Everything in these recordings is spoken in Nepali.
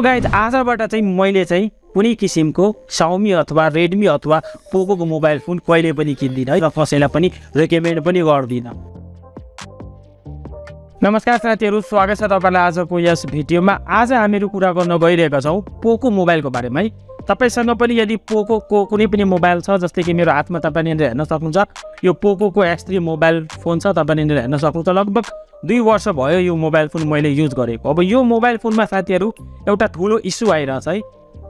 गाइज आजबाट चाहिँ मैले चाहिँ कुनै किसिमको Xiaomi अथवा Redmi अथवा Poco को मोबाइल फोन कहिले पनि किन्दिन है र कसैलाई पनि रेकमेन्ड पनि गर्दिन। नमस्कार साथीहरु, स्वागत छ तपाईलाई आजको यस भिडियोमा। आज हामीहरु कुरा गर्न गइरहेका छौं Poco मोबाइलको बारेमा है। तपाईसँग पनि यदि Poco को कुनै पनि मोबाइल छ, जस्तै कि मेरो हातमा तपाईले हेर्न सक्नुहुन्छ, यो Poco को X3 मोबाइल फोन छ, तपाईले हेर्न सक्नुहुन्छ। लगभग 2 वर्ष भयो यो मोबाइल फोन मैले युज गरेको। अब यो मोबाइल फोनमा साथीहरु एउटा ठूलो इस्यु आइरहेछ है।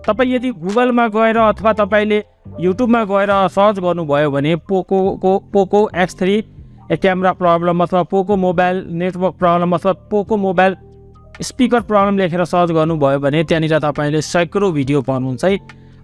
तपाई यदि गुगलमा गएर अथवा तपाईले युट्युबमा गएर सर्च गर्नुभयो भने Poco X3 क्यामेरा प्रब्लम अथवा Poco मोबाइल नेटवर्क प्रब्लम अथवा Poco मोबाइल स्पिकर प्रब्लम लेखेर सर्च गर्नुभयो भने त्यहाँनिर तपाईले सैकड़ौं भिडियो पाउनुहुन्छ है।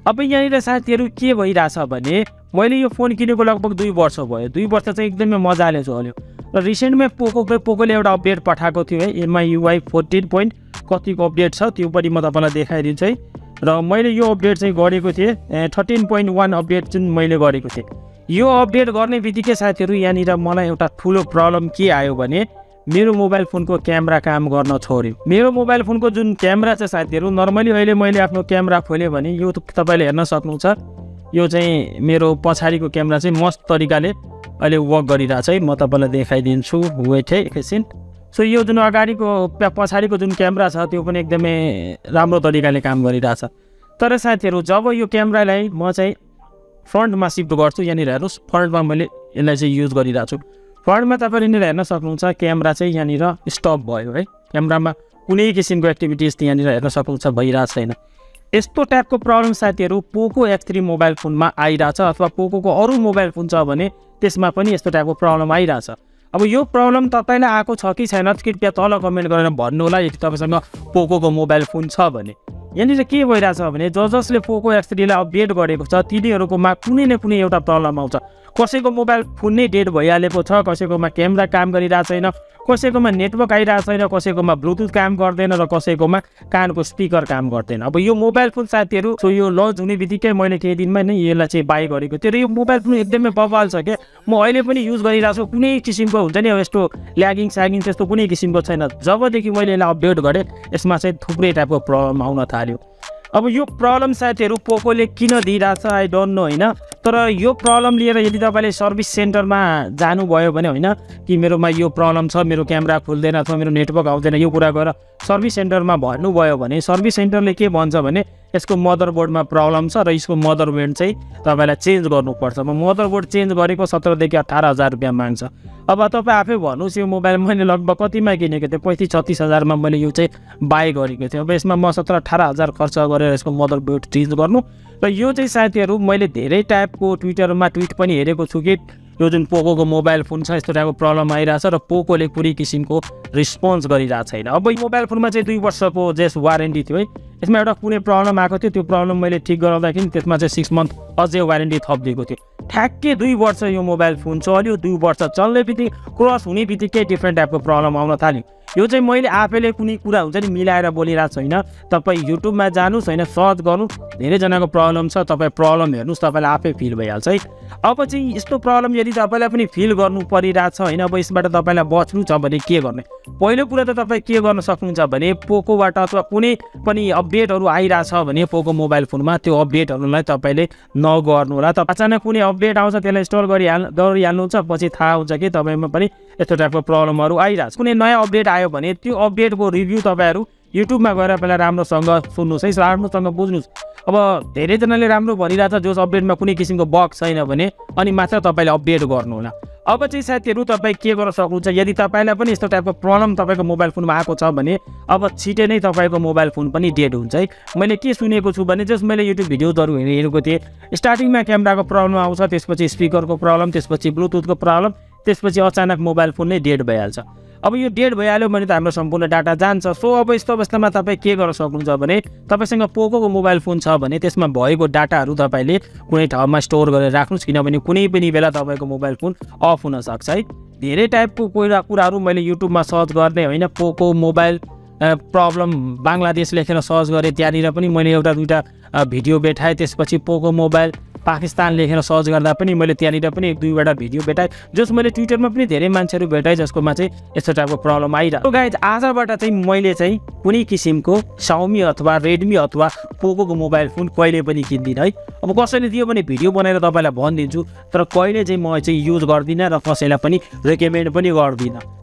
अब यहाँनिर साथीहरु के भइराछ भने मैले यो फोन किनेको लगभग 2 वर्ष भयो। 2 वर्ष चाहिँ एकदमै मजाले चल्यो र रिसेन्टमा पोकोले एउटा अपडेट पठाएको थियो है। MIUI 14 point कतिको अपडेट छ त्यो पनि म तपाईलाई देखाइदिन्छु है। र मैले यो अपडेट चाहिँ गरेको थिएँ 13.1 अपडेट जुन मैले गरेको थिएँ। यो अपडेट गर्ने बित्तिकै साथीहरु यहाँनिर मलाई एउटा ठूलो प्रब्लम के आयो भने मेरो मोबाइल फोनको क्यामेरा काम गर्न छोड्यो। मेरो मोबाइल फोनको जुन क्यामेरा छ साथीहरु, नर्मली अहिले मैले आफ्नो क्यामेरा खोले भने यो तपाईले हेर्न सक्नुहुन्छ, यो चाहिँ मेरो पछाडीको क्यामेरा चाहिँ मस्त तरिकाले अहिले वर्क गरिरहेछ है। म तपाईलाई देखाइदिन्छु, वेट है एकैछिन। सो यो जुन अगाडिको पछाडीको जुन क्यामेरा छ त्यो पनि एकदमै राम्रो तरिकाले काम गरिरहेछ। तर साथीहरु जब यो क्यामेरालाई म चाहिँ फ्रन्टमा शिफ्ट गर्छु, यहाँनिर हेर्नुस्, फ्रन्टमा मैले यसलाई चाहिँ युज गरिरहेको छु। फ्रन्टमा तपाईले हेर्न सक्नुहुन्छ क्यामेरा चाहिँ यहाँनिर स्टप भयो है। क्यामेरामा कुनै किसिमको एक्टिभिटिज यहाँनिर हेर्न सक्नुहुन्छ भइरहेको छैन। यस्तो टाइपको प्रब्लम साथीहरु Poco X3 मोबाइल फोनमा आइरहेछ अथवा Poco को अरु मोबाइल फोन छ भने त्यसमा पनि यस्तो टाइपको प्रब्लम आइरहेछ। अब यो प्रब्लम तपाईलाई आएको छ कि छैन कृपया तल कमेन्ट गरेर भन्नु होला यदि तपाईसँग Poco को मोबाइल फोन छ भने। यहाँनिर के भइरहेछ भने जसले Poco X3 लाई अपडेट गरेको छ तिनीहरुकोमा कुनै न कुनै एउटा प्रब्लम आउँछ। कसैको मोबाइल फोन नै डेड भइहालेको छ, कसैकोमा क्यामेरा काम गरिरहेको छैन, कसैकोमा नेटवर्क आइरहेको छैन, कसैकोमा ब्लुटुथ काम गर्दैन र कसैकोमा कानको स्पिकर काम गर्दैन। अब यो मोबाइल फोन साथीहरु सो यो लन्च हुने बित्तिकै मैले केही दिनमै नै यसलाई चाहिँ बाइ गरेको थिएँ र यो मोबाइल फोन एकदमै बवाल छ के। म अहिले पनि युज गरिरहेको छु, कुनै किसिमको हुन्छ नि यस्तो ल्यागिङ स्यागिङ त्यस्तो कुनै किसिमको छैन। जबदेखि मैले यसलाई अपडेट गरे यसमा चाहिँ थुप्रै टाइपको प्रब्लम आउन थाल्यो। अब यो प्रब्लम साथीहरु पोकोले किन दिइराछ आई डोन्ट नो हैन। तर यो प्रब्लम लिएर यदि तपाईले सर्भिस सेन्टरमा जानुभयो भने हैन कि मेरोमा यो प्रब्लम छ, मेरो क्यामेरा खुल्दैन अथवा मेरो नेटवर्क आउँदैन, यो कुरा गरेर सर्भिस सेन्टरमा भन्नुभयो भने सर्भिस सेन्टरले के भन्छ भने यसको मदरबोर्डमा प्रब्लम छ र यसको मदरबोर्ड चाहिँ तपाईलाई चेन्ज गर्नुपर्छ। म मदरबोर्ड चेन्ज गरेको 17 देखि 18,000 रुपैयाँ माग्छ। अब तपाई आफै भन्नुस् यो मोबाइल मैले लगभग कतिमा किनेको थिएँ, 35-36 हजारमा मैले यो चाहिँ बाइ गरेको थिएँ। अब यसमा म 17-18 हजार खर्च गरेर यसको मदरबोर्ड चेन्ज गर्नु र यो चाहिँ साथीहरु मैले धेरै टाइपको ट्विटरमा ट्विट पनि हेरेको छु कि यो जुन Poco को मोबाइल फोन छ यस्तो टाइपको प्रब्लम आइरहेछ र Pocoले कुनै किसिमको रिस्पोन्स गरिरहेको छैन। अब यो मोबाइल फोनमा चाहिँ 2 वर्षको जस्ट वारेन्टी थियो है। यसमा एउटा कुनै प्रब्लम आएको थियो, त्यो प्रब्लम मैले ठीक गराउँदाखेरि त्यसमा चाहिँ 6 मन्थ अझै वारेन्टी थप दिएको थियो। ठ्याक्कै 2 वर्ष यो मोबाइल फोन चल्यो, 2 वर्ष चल्ने बित्तिकै क्रस हुने बित्तिकै डिफ्रेन्ट टाइपको प्रब्लम आउन थाल्यो। यो चाहिँ मैले आफैले कुनै कुरा हुन्छ नि मिलाएर बोलिरहेको छैन। तपाई युट्युबमा जानुस् हैन, सर्च गर्नु, धेरै जनाको प्रब्लम छ, तपाई प्रब्लम हेर्नुस्, तपाईलाई आफै फिल भइहाल्छ है। अब चाहिँ यस्तो प्रब्लम यदि तपाईलाई पनि फिल गर्नु परिरहेछ हैन, अब यसबाट तपाईलाई बच्नु छ भने के गर्ने? पहिलो कुरा त तपाई के गर्न सक्नुहुन्छ भने पोकोबाट अथवा कुनै पनि अपडेटहरु आइराछ भने Poco मोबाइल फोनमा त्यो अपडेटहरुलाई तपाईले नगर्नु होला। अचानक कुनै अपडेट आउँछ त्यसलाई इन्स्टल गरिहाल्नुहुन्छ, पछि थाहा हुन्छ कि तपाईमा पनि यस्तो टाइपको प्रब्लमहरु आइराछ। कुनै नयाँ अपडेट आयो भने त्यो अपडेटको रिभ्यु तपाईहरु युट्युबमा गएर पहिला राम्रोसँग सुन्नुस् है, राम्रोसँग बुझ्नुस्। अब धेरै जनाले राम्रो भनिरहेछ जोस अपडेटमा कुनै किसिमको बग छैन भने अनि मात्र तपाईले अपडेट गर्नु होला। अब चाहिँ साथीहरु तपाई के गर्न सक्नुहुन्छ, यदि तपाईलाई पनि यस्तो टाइपको प्रब्लम तपाईको मोबाइल फोनमा आएको छ भने अब छिटै नै तपाईको मोबाइल फोन पनि डेड हुन्छ है। मैले के सुनेको छु भने जस मैले युट्युब भिडियोजहरु हेरेको थिएँ, स्टार्टिङमा क्यामेराको प्रब्लम आउँछ, त्यसपछि स्पिकरको प्रब्लम, त्यसपछि ब्लुटुथको प्रब्लम, त्यसपछि अचानक मोबाइल फोन नै डेड भइहाल्छ। अब यो डेड भइहाल्यो भने त हाम्रो सम्पूर्ण डाटा जान्छ। सो अब यस्तो अवस्थामा तपाई के गर्न सक्नुहुन्छ भने तपाईसँग Poco को मोबाइल फोन छ भने त्यसमा भएको डाटाहरु तपाईले कुनै ठाउँमा स्टोर गरेर राख्नुस्, किनभने कुनै पनि बेला तपाईको मोबाइल फोन अफ हुन सक्छ है। धेरै टाइपको कुराहरु मैले युट्युबमा सर्च गर्ने हैन, Poco मोबाइल प्रब्लम बांग्लादेश लेखेर सर्च गरे, त्यहाँनिर पनि मैले एउटा दुईटा भिडियो भेटाए। त्यसपछि Poco मोबाइल पाकिस्तान लेखेर सर्च गर्दा पनि मैले त्यहाँनिर पनि 1-2वटा भिडियो भेटाएँ, जस मैले ट्विटरमा पनि धेरै मान्छेहरू भेटाएँ जसकोमा चाहिँ यस्तो टाइपको प्रब्लम आइरहेको। गाइज आजबाट चाहिँ मैले चाहिँ कुनै किसिमको Xiaomi अथवा Redmi अथवा Poco को मोबाइल फोन कहिले पनि किन्दिनँ है। अब कसैले दियो भने भिडियो बनाएर तपाईँलाई भनिदिन्छु, तर कहिले चाहिँ म चाहिँ युज गर्दिनँ र कसैलाई पनि रेकमेन्ड पनि गर्दिनँ।